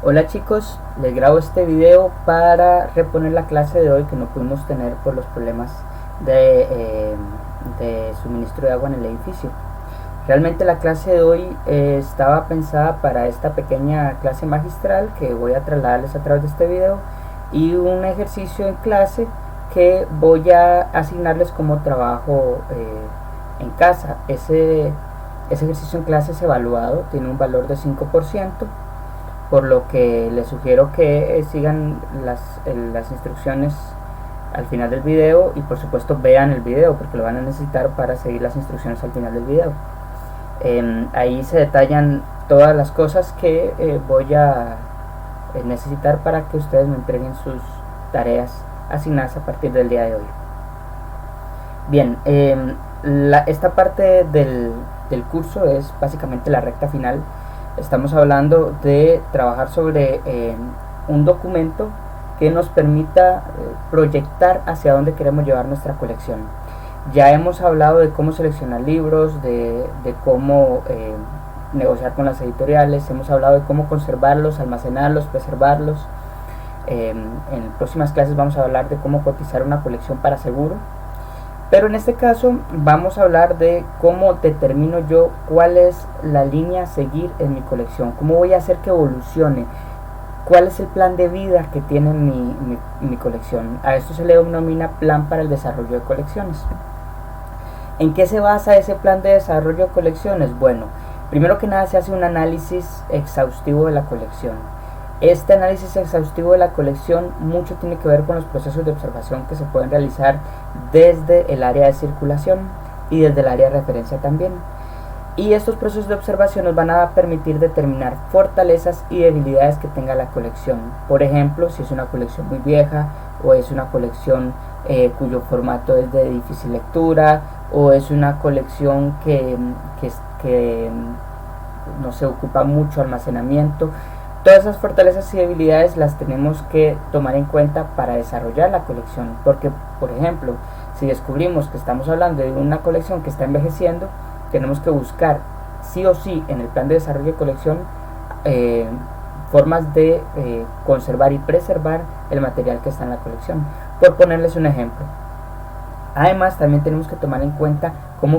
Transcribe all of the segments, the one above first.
Hola chicos, les grabo este video para reponer la clase de hoy que no pudimos tener por los problemas de suministro de agua en el edificio. Realmente la clase de hoy estaba pensada para esta pequeña clase magistral que voy a trasladarles a través de este video y un ejercicio en clase que voy a asignarles como trabajo en casa. Ese ejercicio en clase es evaluado, tiene un valor de 5%, por lo que les sugiero que sigan las instrucciones al final del video y por supuesto vean el video porque lo van a necesitar para seguir las instrucciones al final del video. Ahí se detallan todas las cosas que voy a necesitar para que ustedes me entreguen sus tareas asignadas a partir del día de hoy. Bien, esta parte del curso es básicamente la recta final. Estamos hablando de trabajar sobre un documento que nos permita proyectar hacia dónde queremos llevar nuestra colección. Ya hemos hablado de cómo seleccionar libros, de cómo negociar con las editoriales, hemos hablado de cómo conservarlos, almacenarlos, preservarlos. En próximas clases vamos a hablar de cómo cotizar una colección para seguro. Pero en este caso vamos a hablar de cómo determino yo cuál es la línea a seguir en mi colección, cómo voy a hacer que evolucione, cuál es el plan de vida que tiene mi colección. A esto se le denomina plan para el desarrollo de colecciones. ¿En qué se basa ese plan de desarrollo de colecciones? Bueno, primero que nada se hace un análisis exhaustivo de la colección. Este análisis exhaustivo de la colección mucho tiene que ver con los procesos de observación que se pueden realizar desde el área de circulación y desde el área de referencia también. Y estos procesos de observación nos van a permitir determinar fortalezas y debilidades que tenga la colección. Por ejemplo, si es una colección muy vieja o es una colección cuyo formato es de difícil lectura o es una colección que no se ocupa mucho almacenamiento. Todas esas fortalezas y debilidades las tenemos que tomar en cuenta para desarrollar la colección, porque por ejemplo, si descubrimos que estamos hablando de una colección que está envejeciendo, tenemos que buscar sí o sí en el plan de desarrollo de colección formas de conservar y preservar el material que está en la colección, por ponerles un ejemplo. Además también tenemos que tomar en cuenta cómo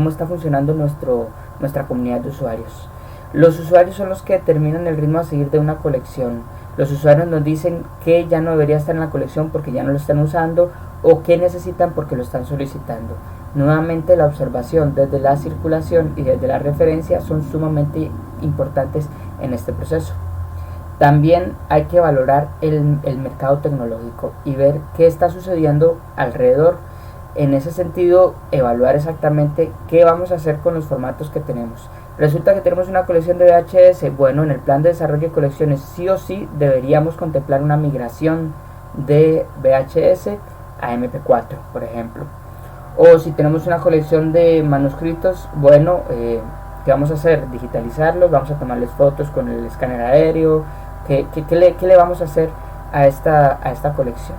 está funcionando nuestra comunidad de usuarios. Los usuarios son los que determinan el ritmo a seguir de una colección. Los usuarios nos dicen que ya no debería estar en la colección porque ya no lo están usando o que necesitan porque lo están solicitando. Nuevamente la observación desde la circulación y desde la referencia son sumamente importantes en este proceso. También hay que valorar el mercado tecnológico y ver qué está sucediendo alrededor. En ese sentido, evaluar exactamente qué vamos a hacer con los formatos que tenemos. Resulta que tenemos una colección de VHS. Bueno, en el plan de desarrollo de colecciones sí o sí deberíamos contemplar una migración de VHS a MP4, por ejemplo. O si tenemos una colección de manuscritos, bueno, ¿qué vamos a hacer? Digitalizarlos, vamos a tomarles fotos con el escáner aéreo. ¿Qué le vamos a hacer a esta colección?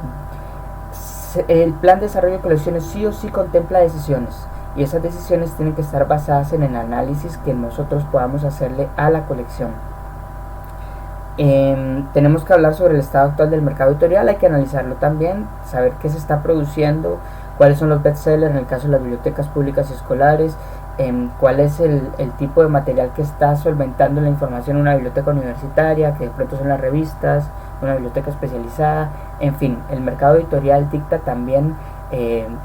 El plan de desarrollo de colecciones sí o sí contempla decisiones y esas decisiones tienen que estar basadas en el análisis que nosotros podamos hacerle a la colección. Tenemos que hablar sobre el estado actual del mercado editorial, hay que analizarlo también, saber qué se está produciendo, cuáles son los bestsellers en el caso de las bibliotecas públicas y escolares, cuál es el tipo de material que está solventando la información en una biblioteca universitaria, que de pronto son las revistas, una biblioteca especializada. En fin, el mercado editorial dicta también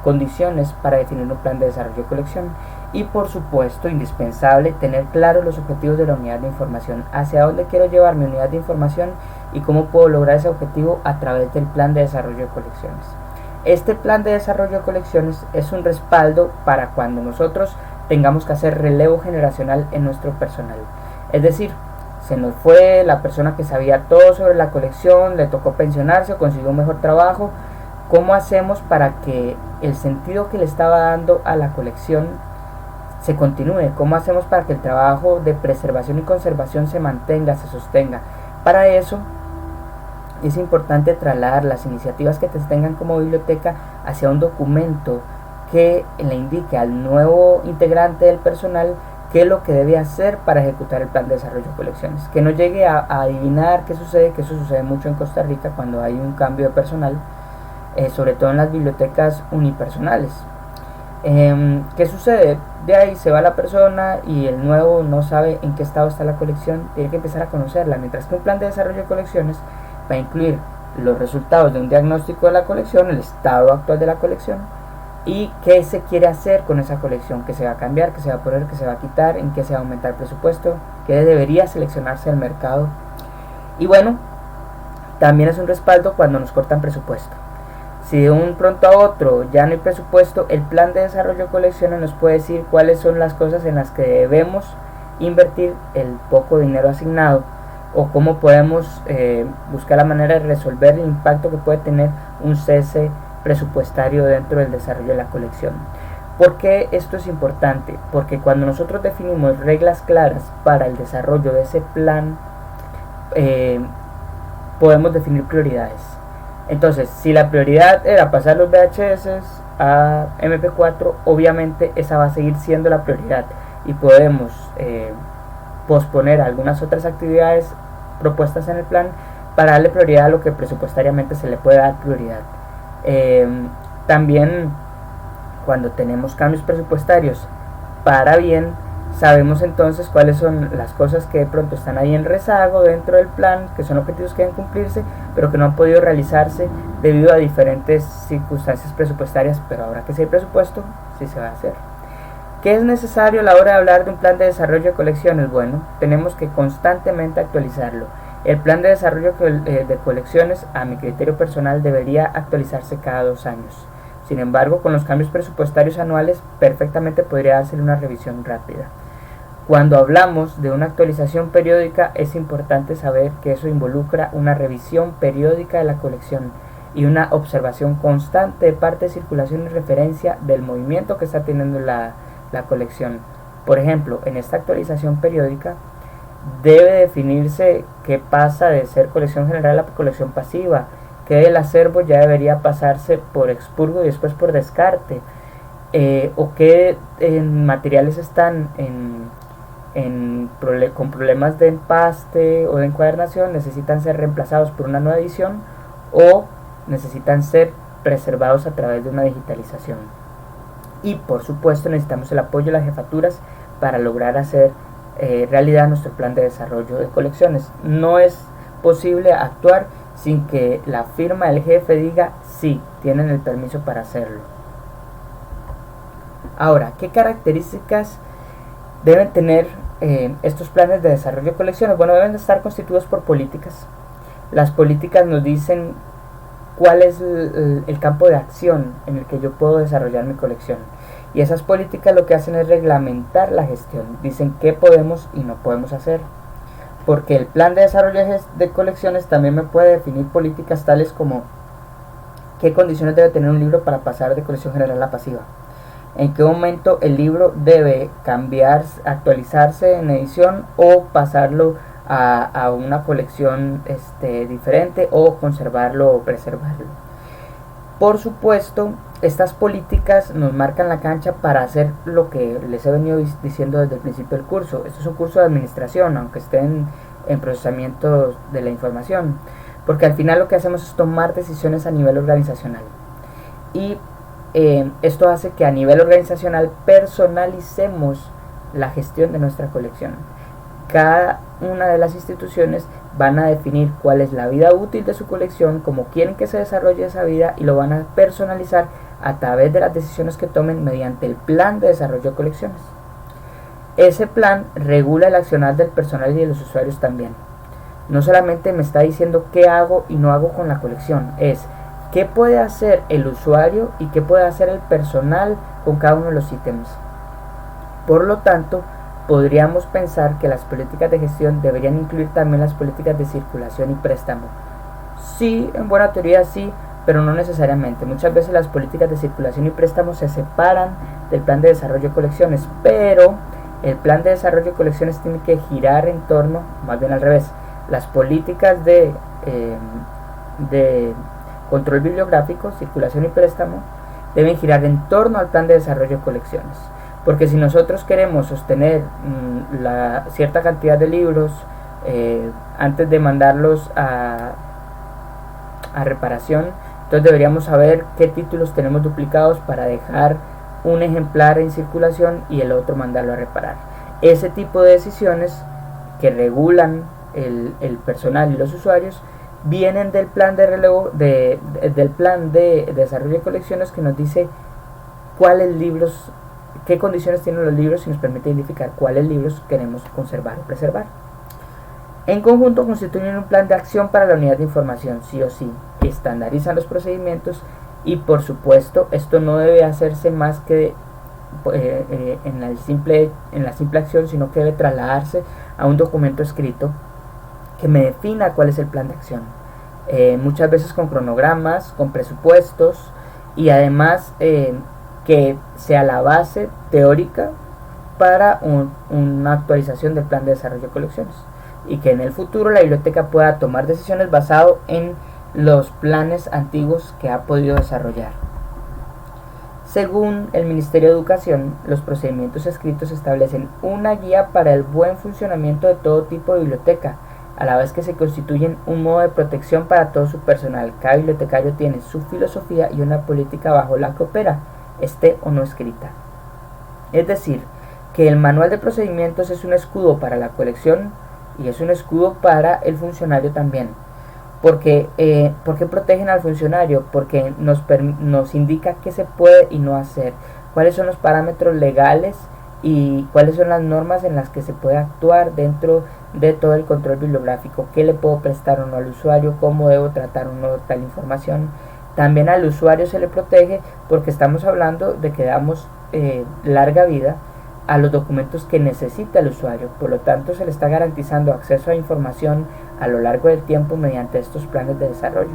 condiciones para definir un plan de desarrollo de colección. Y por supuesto, indispensable tener claros los objetivos de la unidad de información, hacia dónde quiero llevar mi unidad de información y cómo puedo lograr ese objetivo a través del plan de desarrollo de colecciones. Este plan de desarrollo de colecciones es un respaldo para cuando nosotros tengamos que hacer relevo generacional en nuestro personal. Es decir, se nos fue la persona que sabía todo sobre la colección, le tocó pensionarse o consiguió un mejor trabajo. ¿Cómo hacemos para que el sentido que le estaba dando a la colección se continúe? ¿Cómo hacemos para que el trabajo de preservación y conservación se mantenga, se sostenga? Para eso es importante trasladar las iniciativas que tengan como biblioteca hacia un documento que le indique al nuevo integrante del personal qué es lo que debe hacer para ejecutar el plan de desarrollo de colecciones. Que no llegue a adivinar qué sucede, que eso sucede mucho en Costa Rica cuando hay un cambio de personal, sobre todo en las bibliotecas unipersonales. ¿Qué sucede? De ahí se va la persona y el nuevo no sabe en qué estado está la colección, tiene que empezar a conocerla, mientras que un plan de desarrollo de colecciones va a incluir los resultados de un diagnóstico de la colección, el estado actual de la colección y qué se quiere hacer con esa colección, qué se va a cambiar, qué se va a poner, qué se va a quitar, en qué se va a aumentar el presupuesto, qué debería seleccionarse al mercado. Y bueno, también es un respaldo cuando nos cortan presupuesto. Si de un pronto a otro ya no hay presupuesto, el plan de desarrollo de colecciones nos puede decir cuáles son las cosas en las que debemos invertir el poco dinero asignado, o cómo podemos buscar la manera de resolver el impacto que puede tener un cese presupuestario dentro del desarrollo de la colección. ¿Por qué esto es importante? Porque cuando nosotros definimos reglas claras para el desarrollo de ese plan, podemos definir prioridades. Entonces, si la prioridad era pasar los VHS a MP4, obviamente esa va a seguir siendo la prioridad y podemos posponer algunas otras actividades propuestas en el plan para darle prioridad a lo que presupuestariamente se le puede dar prioridad. También cuando tenemos cambios presupuestarios para bien, sabemos entonces cuáles son las cosas que de pronto están ahí en rezago dentro del plan, que son objetivos que deben cumplirse, pero que no han podido realizarse debido a diferentes circunstancias presupuestarias, pero ahora que sí hay presupuesto, sí se va a hacer. ¿Qué es necesario a la hora de hablar de un plan de desarrollo de colecciones? Bueno, tenemos que constantemente actualizarlo. El plan de desarrollo de colecciones, a mi criterio personal, debería actualizarse cada 2 años. Sin embargo, con los cambios presupuestarios anuales, perfectamente podría hacer una revisión rápida. Cuando hablamos de una actualización periódica, es importante saber que eso involucra una revisión periódica de la colección y una observación constante de parte de circulación y referencia del movimiento que está teniendo la colección. Por ejemplo, en esta actualización periódica debe definirse qué pasa de ser colección general a colección pasiva, que del acervo ya debería pasarse por expurgo y después por descarte, o qué materiales están con problemas de empaste o de encuadernación, necesitan ser reemplazados por una nueva edición o necesitan ser preservados a través de una digitalización. Y por supuesto necesitamos el apoyo de las jefaturas para lograr hacer realidad nuestro plan de desarrollo de colecciones. No es posible actuar sin que la firma del jefe diga sí, tienen el permiso para hacerlo. Ahora, ¿qué características deben tener estos planes de desarrollo de colecciones? Bueno, deben estar constituidos por políticas. Las políticas nos dicen cuál es el campo de acción en el que yo puedo desarrollar mi colección. Y esas políticas lo que hacen es reglamentar la gestión. Dicen qué podemos y no podemos hacer. Porque el plan de desarrollo de colecciones también me puede definir políticas tales como qué condiciones debe tener un libro para pasar de colección general a pasiva. En qué momento el libro debe cambiar, actualizarse en edición o pasarlo a una colección diferente, o conservarlo o preservarlo. Por supuesto, estas políticas nos marcan la cancha para hacer lo que les he venido diciendo desde el principio del curso. Esto es un curso de administración, aunque esté en procesamiento de la información, porque al final lo que hacemos es tomar decisiones a nivel organizacional. Y esto hace que a nivel organizacional personalicemos la gestión de nuestra colección. Cada una de las instituciones van a definir cuál es la vida útil de su colección, cómo quieren que se desarrolle esa vida, y lo van a personalizar a través de las decisiones que tomen mediante el plan de desarrollo de colecciones. Ese plan regula el accionar del personal y de los usuarios también. No solamente me está diciendo qué hago y no hago con la colección, es qué puede hacer el usuario y qué puede hacer el personal con cada uno de los ítems. Por lo tanto, podríamos pensar que las políticas de gestión deberían incluir también las políticas de circulación y préstamo. Sí, en buena teoría sí, pero no necesariamente. Muchas veces las políticas de circulación y préstamo se separan del plan de desarrollo de colecciones, pero el plan de desarrollo de colecciones tiene que girar en torno, más bien al revés, las políticas de control bibliográfico, circulación y préstamo deben girar en torno al plan de desarrollo de colecciones. porque si nosotros queremos sostener la cierta cantidad de libros antes de mandarlos a reparación, entonces deberíamos saber qué títulos tenemos duplicados para dejar un ejemplar en circulación y el otro mandarlo a reparar. Ese tipo de decisiones que regulan el personal y los usuarios vienen del plan de relevo del plan de desarrollo de colecciones, que nos dice cuáles libros, qué condiciones tienen los libros y nos permite identificar cuáles libros queremos conservar o preservar. En conjunto constituyen un plan de acción para la unidad de información, sí o sí, estandarizan los procedimientos y por supuesto esto no debe hacerse más que en la simple acción, sino que debe trasladarse a un documento escrito que me defina cuál es el plan de acción, muchas veces con cronogramas, con presupuestos y además que sea la base teórica para una actualización del plan de desarrollo de colecciones, y que en el futuro la biblioteca pueda tomar decisiones basado en los planes antiguos que ha podido desarrollar. Según el Ministerio de Educación, los procedimientos escritos establecen una guía para el buen funcionamiento de todo tipo de biblioteca, a la vez que se constituyen un modo de protección para todo su personal. Cada bibliotecario tiene su filosofía y una política bajo la que opera, esté o no escrita. Es decir, que el manual de procedimientos es un escudo para la colección y es un escudo para el funcionario también. ¿Por qué protegen al funcionario? Porque nos indica qué se puede y no hacer, cuáles son los parámetros legales y cuáles son las normas en las que se puede actuar dentro de todo el control bibliográfico, qué le puedo prestar o no al usuario, cómo debo tratar o no tal información. También al usuario se le protege porque estamos hablando de que damos larga vida a los documentos que necesita el usuario, por lo tanto se le está garantizando acceso a información a lo largo del tiempo mediante estos planes de desarrollo.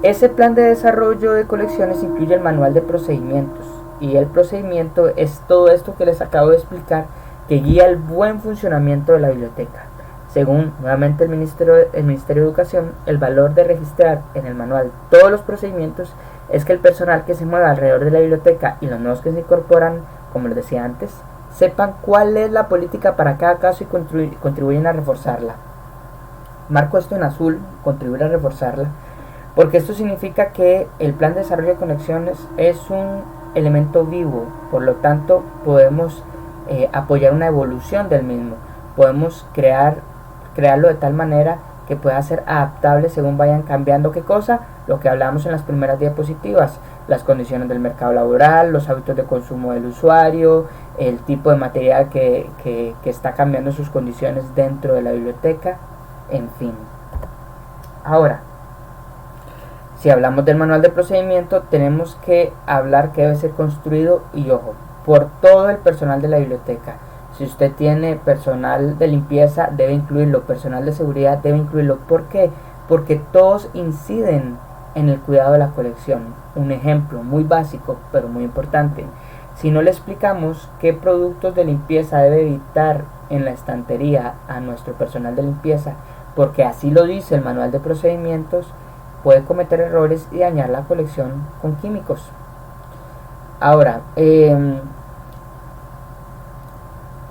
Ese plan de desarrollo de colecciones incluye el manual de procedimientos, y el procedimiento es todo esto que les acabo de explicar, que guía el buen funcionamiento de la biblioteca. Según nuevamente el Ministerio de Educación, el valor de registrar en el manual todos los procedimientos es que el personal que se mueva alrededor de la biblioteca y los nuevos que se incorporan, como les decía antes, sepan cuál es la política para cada caso y contribuyen a reforzarla. Marco esto en azul, contribuir a reforzarla, porque esto significa que el plan de desarrollo de conexiones es un elemento vivo, por lo tanto podemos apoyar una evolución del mismo, podemos crearlo de tal manera que pueda ser adaptable según vayan cambiando, ¿qué cosa? Lo que hablamos en las primeras diapositivas, las condiciones del mercado laboral, los hábitos de consumo del usuario, el tipo de material que está cambiando sus condiciones dentro de la biblioteca, en fin. Ahora, si hablamos del manual de procedimiento, tenemos que hablar que debe ser construido, y ojo, por todo el personal de la biblioteca. Si usted tiene personal de limpieza, debe incluirlo, personal de seguridad, debe incluirlo. ¿Por qué? Porque todos inciden en el cuidado de la colección. Un ejemplo muy básico, pero muy importante. Si no le explicamos qué productos de limpieza debe evitar en la estantería a nuestro personal de limpieza, porque así lo dice el manual de procedimientos, puede cometer errores y dañar la colección con químicos. Ahora,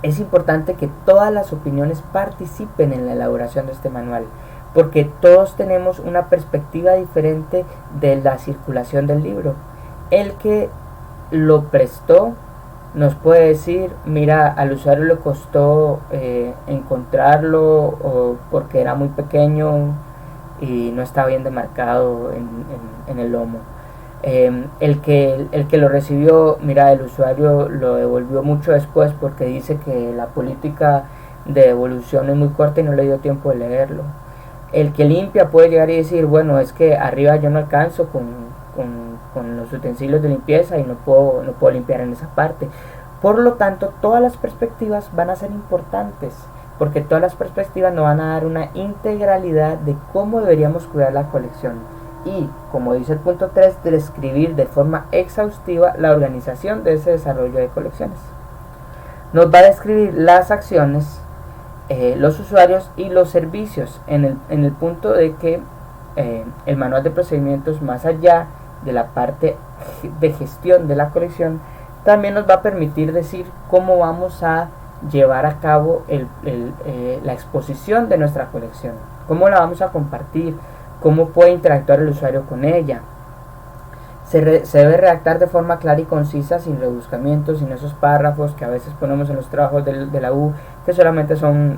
es importante que todas las opiniones participen en la elaboración de este manual, porque todos tenemos una perspectiva diferente de la circulación del libro. El que lo prestó nos puede decir, mira, al usuario le costó encontrarlo, o porque era muy pequeño y no estaba bien demarcado en el lomo. El que lo recibió, mira, el usuario lo devolvió mucho después porque dice que la política de devolución es muy corta y no le dio tiempo de leerlo. El que limpia puede llegar y decir, bueno, es que arriba yo no alcanzo con los utensilios de limpieza y no puedo limpiar en esa parte. Por lo tanto, todas las perspectivas van a ser importantes, porque todas las perspectivas nos van a dar una integralidad de cómo deberíamos cuidar la colección. Y, como dice el punto 3, describir de forma exhaustiva la organización de ese desarrollo de colecciones. Nos va a describir las acciones, los usuarios y los servicios, en el punto de que el manual de procedimientos, más allá de la parte de gestión de la colección, también nos va a permitir decir cómo vamos a llevar a cabo la exposición de nuestra colección, cómo la vamos a compartir, cómo puede interactuar el usuario con ella. Se debe redactar de forma clara y concisa, sin rebuscamientos, sin esos párrafos que a veces ponemos en los trabajos de la U, que solamente son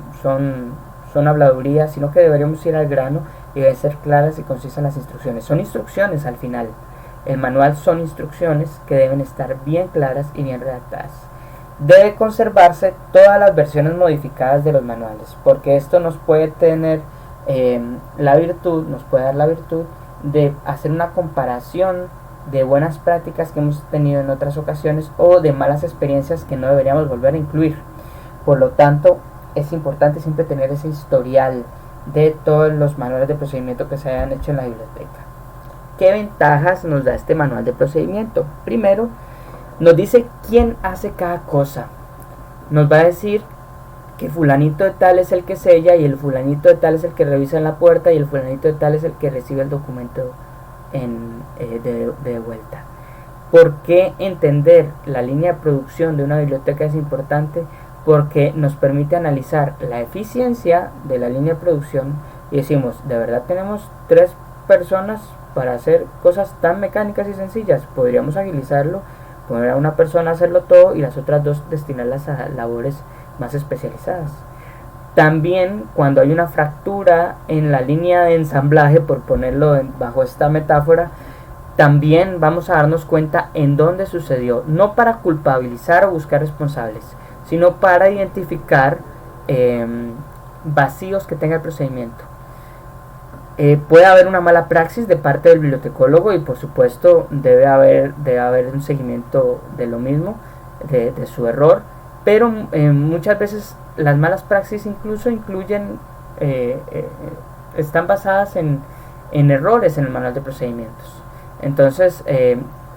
habladurías, sino que deberíamos ir al grano y deben ser claras y concisas las instrucciones. Son instrucciones al final. El manual son instrucciones que deben estar bien claras y bien redactadas. Debe conservarse todas las versiones modificadas de los manuales, porque esto nos puede tener nos puede dar la virtud de hacer una comparación de buenas prácticas que hemos tenido en otras ocasiones o de malas experiencias que no deberíamos volver a incluir. Por lo tanto, es importante siempre tener ese historial de todos los manuales de procedimiento que se hayan hecho en la biblioteca. ¿Qué ventajas nos da este manual de procedimiento? Primero, nos dice quién hace cada cosa. Nos va a decir que fulanito de tal es el que sella, y el fulanito de tal es el que revisa en la puerta, y el fulanito de tal es el que recibe el documento de vuelta. ¿Por qué entender la línea de producción de una biblioteca es importante? Porque nos permite analizar la eficiencia de la línea de producción y decimos, ¿de verdad tenemos 3 personas para hacer cosas tan mecánicas y sencillas? Podríamos agilizarlo, poner a una persona a hacerlo todo y las otras 2 destinarlas a labores más especializadas. También cuando hay una fractura en la línea de ensamblaje, por ponerlo bajo esta metáfora, también vamos a darnos cuenta en dónde sucedió, no para culpabilizar o buscar responsables, sino para identificar vacíos que tenga el procedimiento. Puede haber una mala praxis de parte del bibliotecólogo y por supuesto debe haber un seguimiento de lo mismo, de su error, pero muchas veces las malas praxis incluso están basadas en errores en el manual de procedimientos. Entonces,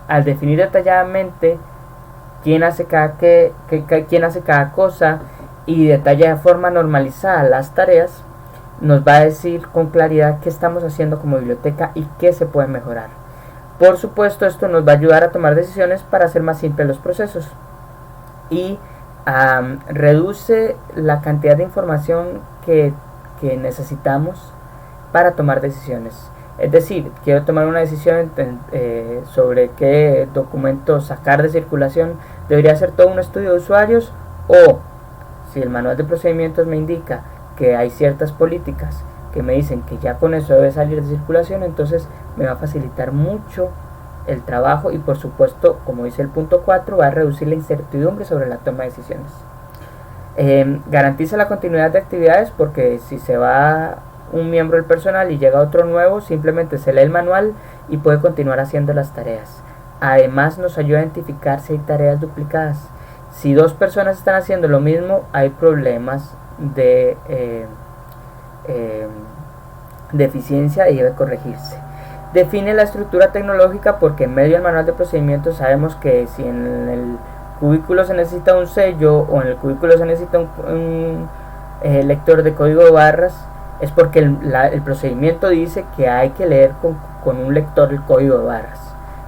al definir detalladamente quién hace cada cosa y detalla de forma normalizada las tareas, nos va a decir con claridad qué estamos haciendo como biblioteca y qué se puede mejorar. Por supuesto, esto nos va a ayudar a tomar decisiones para hacer más simples los procesos y reduce la cantidad de información que necesitamos para tomar decisiones. Es decir, quiero tomar una decisión sobre qué documento sacar de circulación, debería hacer todo un estudio de usuarios, o si el manual de procedimientos me indica que hay ciertas políticas que me dicen que ya con eso debe salir de circulación, entonces me va a facilitar mucho el trabajo y por supuesto, como dice el punto 4, va a reducir la incertidumbre sobre la toma de decisiones. Garantiza la continuidad de actividades, porque si se va un miembro del personal y llega otro nuevo, simplemente se lee el manual y puede continuar haciendo las tareas. Además, nos ayuda a identificar si hay tareas duplicadas. Si 2 personas están haciendo lo mismo, hay problemas de eficiencia y debe corregirse. Define la estructura tecnológica, porque en medio del manual de procedimientos sabemos que si en el cubículo se necesita un sello o en el cubículo se necesita un lector de código de barras, es porque el procedimiento dice que hay que leer con un lector el código de barras.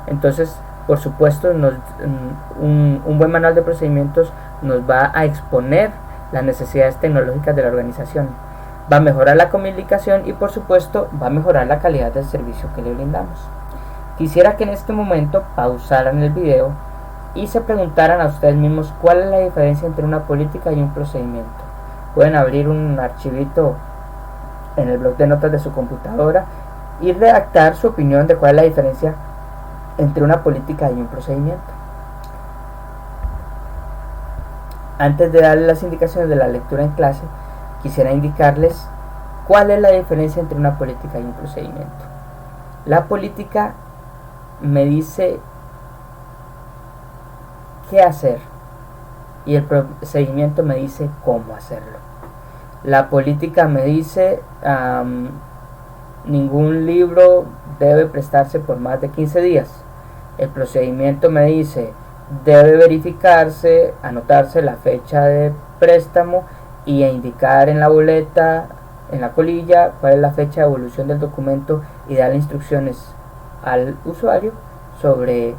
Entonces, por supuesto, un buen manual de procedimientos nos va a exponer las necesidades tecnológicas de la organización, va a mejorar la comunicación y por supuesto va a mejorar la calidad del servicio que le brindamos. Quisiera que en este momento pausaran el video y se preguntaran a ustedes mismos cuál es la diferencia entre una política y un procedimiento. Pueden abrir un archivito en el bloc de notas de su computadora y redactar su opinión de cuál es la diferencia entre una política y un procedimiento. Antes de darles las indicaciones de la lectura en clase, quisiera indicarles cuál es la diferencia entre una política y un procedimiento. La política me dice qué hacer y el procedimiento me dice cómo hacerlo. La política me dice ningún libro debe prestarse por más de 15 días. El procedimiento me dice debe verificarse, anotarse la fecha de préstamo y indicar en la boleta, en la colilla, cuál es la fecha de evolución del documento y darle instrucciones al usuario sobre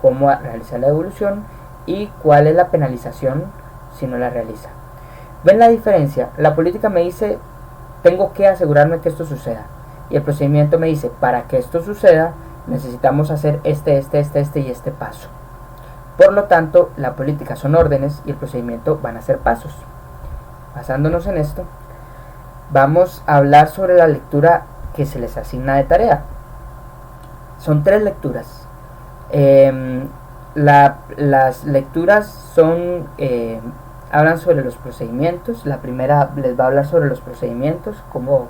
cómo realizar la devolución y cuál es la penalización si no la realiza. ¿Ven la diferencia? La política me dice, tengo que asegurarme que esto suceda, y el procedimiento me dice, para que esto suceda necesitamos hacer este y este paso. Por lo tanto, la política son órdenes y el procedimiento van a ser pasos. Basándonos en esto, vamos a hablar sobre la lectura que se les asigna de tarea. Son 3 lecturas. Las lecturas son hablan sobre los procedimientos. La primera les va a hablar sobre los procedimientos, cómo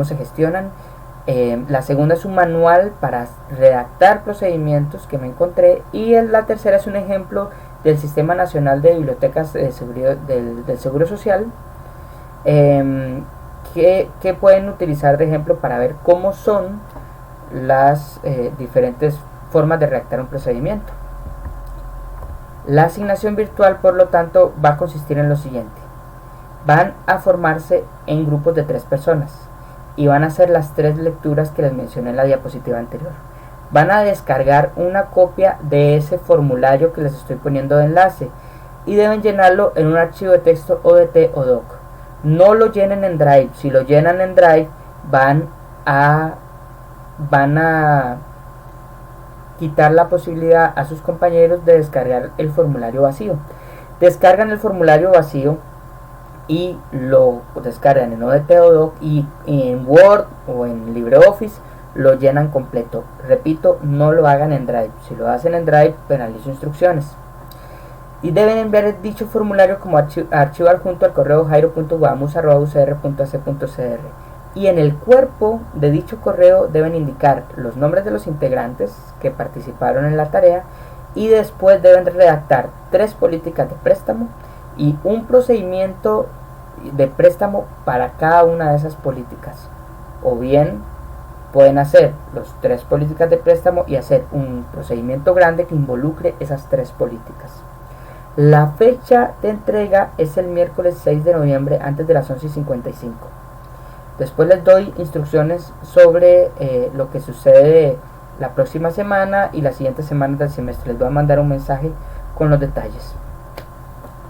se gestionan. La segunda es un manual para redactar procedimientos que me encontré, y la tercera es un ejemplo del Sistema Nacional de Bibliotecas del Seguro Social, que pueden utilizar de ejemplo para ver cómo son las diferentes formas de redactar un procedimiento. La asignación virtual, por lo tanto, va a consistir en lo siguiente: van a formarse en grupos de 3 personas y van a hacer las 3 lecturas que les mencioné en la diapositiva anterior. Van a descargar una copia de ese formulario que les estoy poniendo de enlace y deben llenarlo en un archivo de texto ODT o doc. No lo llenen en Drive. Si lo llenan en Drive van a quitar la posibilidad a sus compañeros de descargar el formulario vacío. Descargan el formulario vacío y lo descargan en ODT o doc, y en Word o en LibreOffice lo llenan completo. Repito, no lo hagan en Drive. Si lo hacen en Drive, penalizo instrucciones. Y deben enviar dicho formulario como archivo adjunto al correo jairo.guamus@ucr.ac.cr. Y en el cuerpo de dicho correo deben indicar los nombres de los integrantes que participaron en la tarea, y después deben redactar 3 políticas de préstamo y un procedimiento de préstamo para cada una de esas políticas. O bien pueden hacer las 3 políticas de préstamo y hacer un procedimiento grande que involucre esas 3 políticas. La fecha de entrega es el miércoles 6 de noviembre antes de las 11:55. Después les doy instrucciones sobre lo que sucede la próxima semana y las siguientes semanas del semestre. Les voy a mandar un mensaje con los detalles.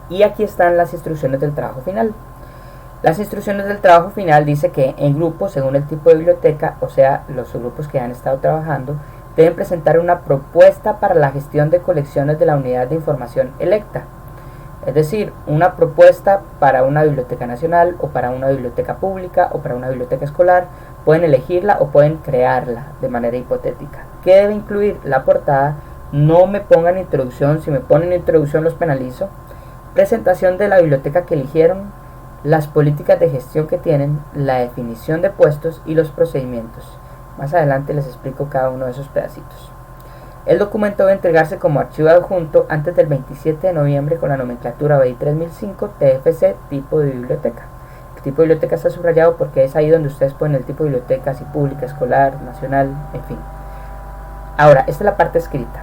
Y aquí están las instrucciones del trabajo final. Las instrucciones del trabajo final dice que en grupo, según el tipo de biblioteca, o sea, los grupos que han estado trabajando, deben presentar una propuesta para la gestión de colecciones de la unidad de información electa. Es decir, una propuesta para una biblioteca nacional o para una biblioteca pública o para una biblioteca escolar. Pueden elegirla o pueden crearla de manera hipotética. ¿Qué debe incluir? La portada. No me pongan introducción. Si me ponen introducción los penalizo. Presentación de la biblioteca que eligieron, las políticas de gestión que tienen, la definición de puestos y los procedimientos. Más adelante les explico cada uno de esos pedacitos. El documento debe entregarse como archivo adjunto antes del 27 de noviembre con la nomenclatura BI 3005 TFC tipo de biblioteca. El tipo de biblioteca está subrayado porque es ahí donde ustedes ponen el tipo de biblioteca, si pública, escolar, nacional, en fin. Ahora, esta es la parte escrita.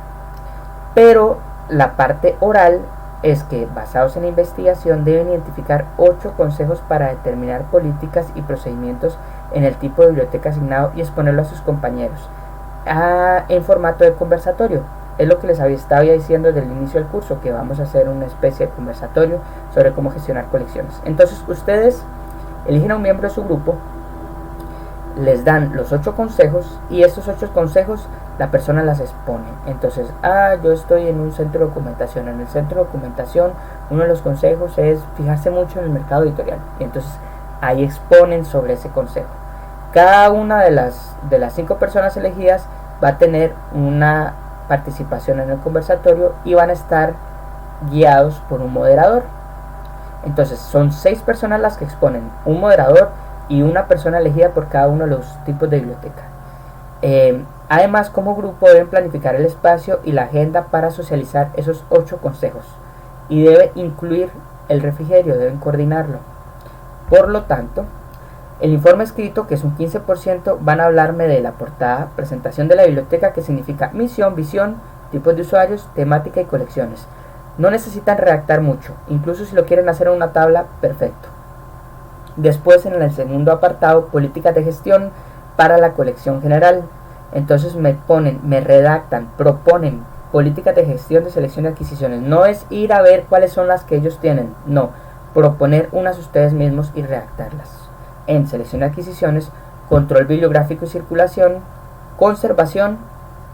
Pero la parte oral es que, basados en la investigación, deben identificar 8 consejos para determinar políticas y procedimientos en el tipo de biblioteca asignado y exponerlo a sus compañeros en formato de conversatorio. Es lo que les estaba diciendo desde el inicio del curso, que vamos a hacer una especie de conversatorio sobre cómo gestionar colecciones. Entonces ustedes eligen a un miembro de su grupo, les dan los 8 consejos y estos 8 consejos la persona las expone. Entonces, yo estoy en un centro de documentación. En el centro de documentación uno de los consejos es fijarse mucho en el mercado editorial. Y entonces ahí exponen sobre ese consejo. Cada una de las 5 personas elegidas va a tener una participación en el conversatorio y van a estar guiados por un moderador. Entonces son 6 personas las que exponen, un moderador y una persona elegida por cada uno de los tipos de biblioteca. Además, como grupo deben planificar el espacio y la agenda para socializar esos 8 consejos, y debe incluir el refrigerio, deben coordinarlo. Por lo tanto, el informe escrito, que es un 15%, van a hablarme de la portada, presentación de la biblioteca, que significa misión, visión, tipos de usuarios, temática y colecciones. No necesitan redactar mucho, incluso si lo quieren hacer en una tabla, perfecto. Después, en el segundo apartado, políticas de gestión para la colección general. Entonces me redactan, proponen políticas de gestión de selección y adquisiciones. No es ir a ver cuáles son las que ellos tienen, no, proponer unas ustedes mismos y redactarlas. En selección y adquisiciones, control bibliográfico y circulación, conservación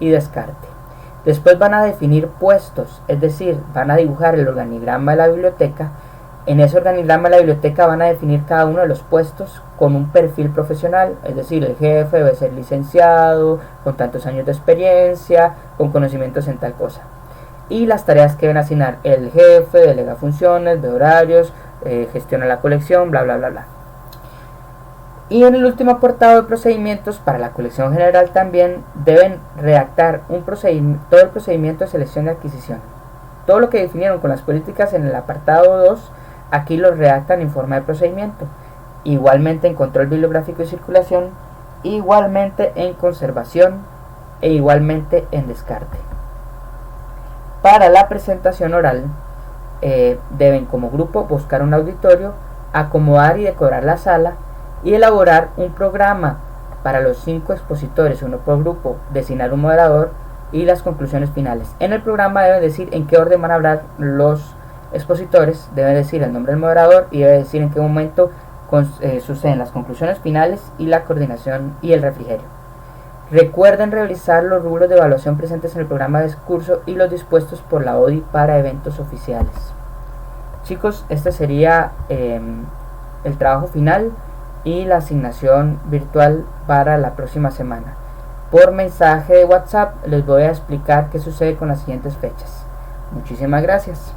y descarte. Después van a definir puestos, es decir, van a dibujar el organigrama de la biblioteca. En ese organigrama de la biblioteca van a definir cada uno de los puestos con un perfil profesional, es decir, el jefe debe ser licenciado, con tantos años de experiencia, con conocimientos en tal cosa. Y las tareas que deben asignar: el jefe delega funciones, ve horarios, gestiona la colección, bla bla bla bla. Y en el último apartado de procedimientos, para la colección general también deben redactar todo el procedimiento de selección y adquisición. Todo lo que definieron con las políticas en el apartado 2, aquí lo redactan en forma de procedimiento. Igualmente en control bibliográfico y circulación, igualmente en conservación e igualmente en descarte. Para la presentación oral, deben como grupo buscar un auditorio, acomodar y decorar la sala y elaborar un programa para los 5 expositores, uno por grupo, designar un moderador y las conclusiones finales. En el programa deben decir en qué orden van a hablar los expositores, deben decir el nombre del moderador y deben decir en qué momento suceden las conclusiones finales y la coordinación y el refrigerio. Recuerden revisar los rubros de evaluación presentes en el programa de curso y los dispuestos por la ODI para eventos oficiales. Chicos, este sería el trabajo final y la asignación virtual para la próxima semana. Por mensaje de WhatsApp les voy a explicar qué sucede con las siguientes fechas. Muchísimas gracias.